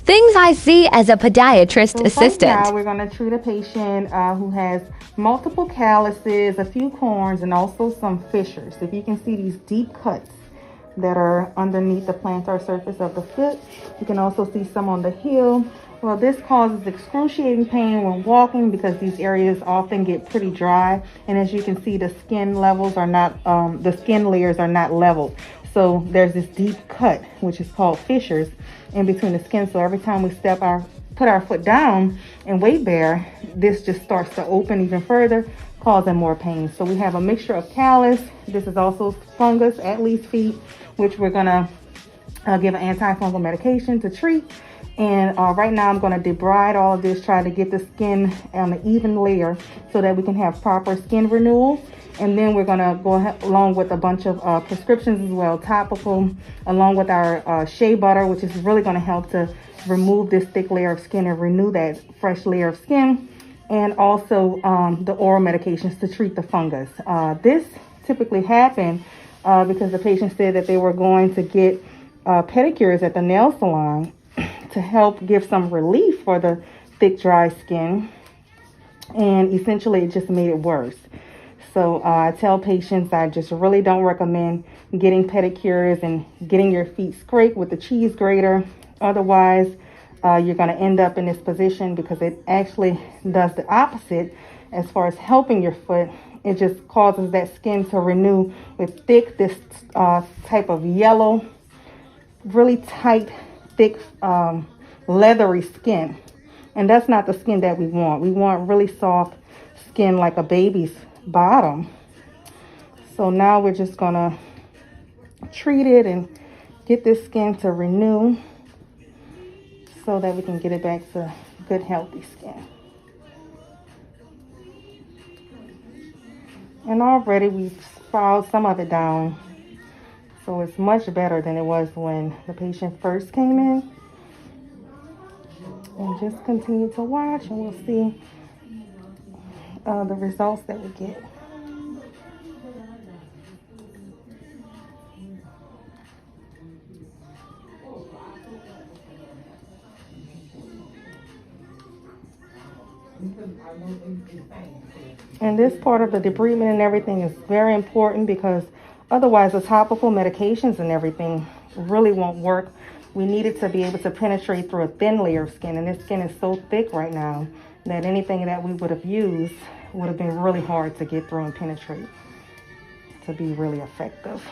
Things I see as a podiatrist So assistant. right now we're going to treat a patient who has multiple calluses, a few corns, and also some fissures. If you can see these deep cuts that are underneath the plantar surface of the foot, you can also see some on the heel. Well, this causes excruciating pain when walking because these areas often get pretty dry, and as you can see, the skin levels are not, the skin layers are not leveled. So there's this deep cut, which is called fissures, in between the skin. So every time we put our foot down and weight bear, this just starts to open even further, causing more pain. So we have a mixture of callus. This is also fungus at Lee's feet, which we're gonna give an antifungal medication to treat. And right now I'm going to debride all of this, try to get the skin on an even layer so that we can have proper skin renewal. And then we're going to go ahead, along with a bunch of prescriptions as well, topical, along with our shea butter, which is really going to help to remove this thick layer of skin and renew that fresh layer of skin. And also the oral medications to treat the fungus. This typically happened because the patient said that they were going to get pedicures at the nail salon to help give some relief for the thick, dry skin. And essentially, it just made it worse. So I tell patients I just really don't recommend getting pedicures and getting your feet scraped with the cheese grater. Otherwise, you're going to end up in this position because it actually does the opposite as far as helping your foot. It just causes that skin to renew with thick, this type of yellow, really tight, thick, leathery skin. And that's not the skin that we want. We want really soft skin like a baby's bottom. So now we're just gonna treat it and get this skin to renew so that we can get it back to good, healthy skin. And already we've filed some of it down. So it's much better than it was when the patient first came in. And just continue to watch and we'll see the results that we get. And this part of the debridement and everything is very important because otherwise the topical medications and everything really won't work. We need it to be able to penetrate through a thin layer of skin, and this skin is so thick right now that anything that we would have used would have been really hard to get through and penetrate to be really effective.